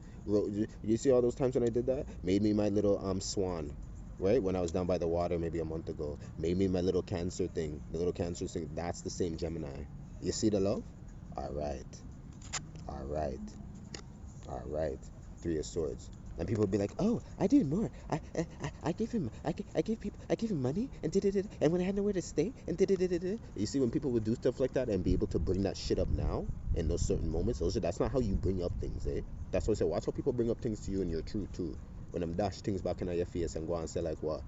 You see all those times when I did that? Made me my little swan, right? When I was down by the water maybe a month ago. Made me my little Cancer thing. The little Cancer thing. That's the same Gemini. You see the love? All right. All right. All right. Three of Swords. And people be like, "Oh, I did more. I gave him, I gave people, I gave him money and did it, and when I had nowhere to stay and did it." You see, when people would do stuff like that and be able to bring that shit up now in those certain moments, that's not how you bring up things, eh? That's what I say. Watch how people bring up things to you in your truth too. When them dash things back in your face and go and say like, "What?"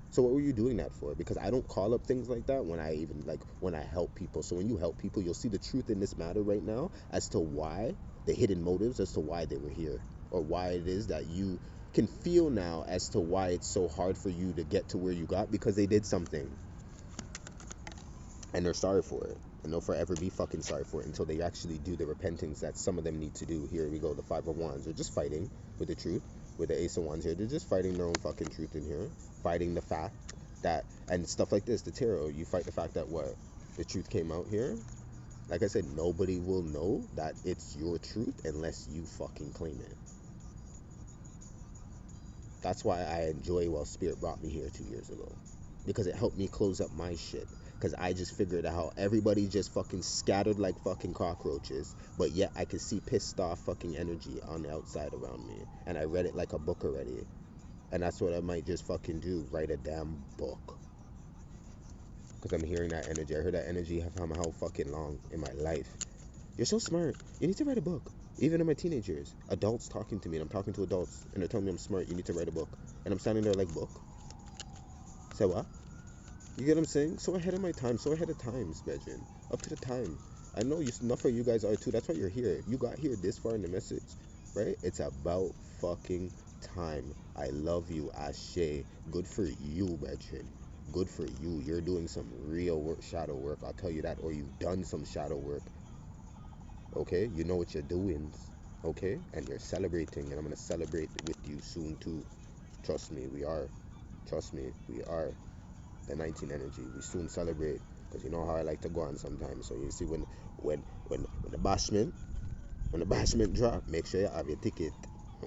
So what were you doing that for? Because I don't call up things like that when I help people. So when you help people, you'll see the truth in this matter right now as to why, the hidden motives as to why they were here, or why it is that you can feel now as to why it's so hard for you to get to where you got, because they did something and they're sorry for it, and they'll forever be fucking sorry for it until they actually do the repentance that some of them need to do. Here we go, the Five of Wands. They're just fighting with the truth. With the Ace of Wands here, they're just fighting their own fucking truth in here, fighting the fact that, and stuff like this, the tarot, you fight the fact that what, the truth came out here. Like I said, nobody will know that it's your truth unless you fucking claim it. That's why I enjoy while Spirit brought me here 2 years ago, because it helped me close up my shit. Because I just figured out how everybody just fucking scattered like fucking cockroaches, but yet I could see pissed off fucking energy on the outside around me, and I read it like a book already. And that's what I might just fucking do, write a damn book. Because I'm hearing that energy. I heard that energy from how fucking long in my life. You're so smart. You need to write a book. Even in my teenage years, adults talking to me, and I'm talking to adults, and they're telling me I'm smart. You need to write a book, and I'm standing there like, book. Say what? You get what I'm saying? So ahead of my time, so ahead of times, Bedrin. Up to the time. I know enough of you guys are too. That's why you're here. You got here this far in the message, right? It's about fucking time. I love you, Ashe. Good for you, Bedrin. Good for you. You're doing some real work, shadow work. I'll tell you that. Or you've done some shadow work. Okay? You know what you're doing. Okay? And you're celebrating. And I'm going to celebrate with you soon, too. Trust me, we are. Trust me, we are. The 19 energy. We soon celebrate. Because you know how I like to go on sometimes. So you see when the bashment drop, make sure you have your ticket.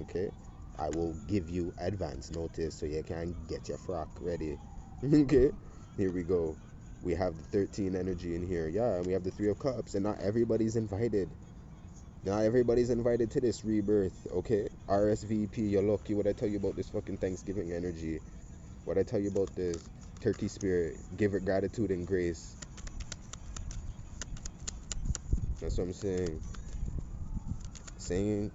Okay? I will give you advance notice so you can get your frock ready. Okay? Here we go. We have the 13 energy in here. Yeah, and we have the 3 of Cups. And not everybody's invited. Not everybody's invited to this rebirth. Okay? RSVP, you're lucky. What I tell you about this fucking Thanksgiving energy. What I tell you about this turkey spirit. Give it gratitude and grace. That's what I'm saying. Saying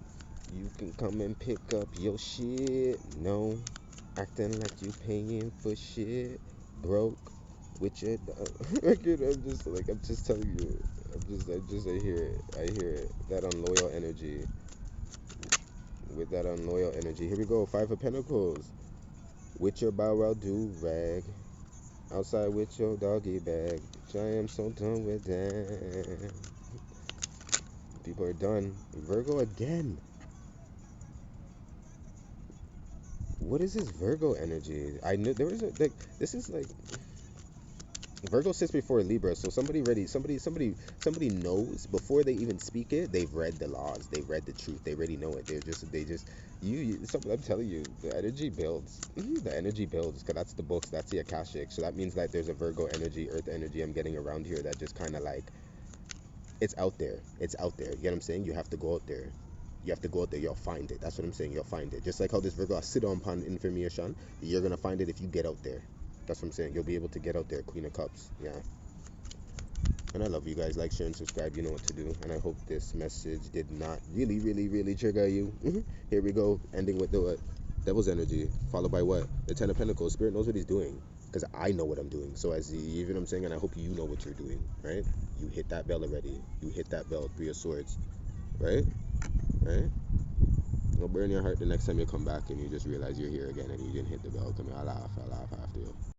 you can come and pick up your shit. No. Acting like you paying for shit. Broke with your record. I'm just telling you. I hear it. I hear it. That unloyal energy. With that unloyal energy. Here we go. 5 of Pentacles. With your bow wow do rag. Outside with your doggy bag. Bitch, I am so done with that. People are done. Virgo again. what is this Virgo energy? I knew there was a like. This is like Virgo sits before Libra, so somebody knows before they even speak it. They've read the laws, they've read the truth, they already know it. They just I'm telling you, the energy builds. The energy builds because that's the books, that's the Akashic. So that means that there's a Virgo energy, Earth energy I'm getting around here that just kind of like it's out there. It's out there. You get what I'm saying? You have to go out there. You have to go out there. You'll find it. That's what I'm saying. You'll find it. Just like how this Virgo sit upon information, you're gonna find it if you get out there. That's what I'm saying. You'll be able to get out there. Queen of Cups. Yeah. And I love you guys. Like, share, and subscribe. You know what to do. And I hope this message did not really, really, really trigger you. Here we go. Ending with the what? Devil's energy. Followed by what? The Ten of Pentacles. Spirit knows what he's doing. Because I know what I'm doing. So as you know what I'm saying? And I hope you know what you're doing. Right? You hit that bell already. You hit that bell. Three of Swords. Right? Right? It'll burn your heart the next time you come back and you just realize you're here again and you didn't hit the bell. Come here, I'll laugh after you.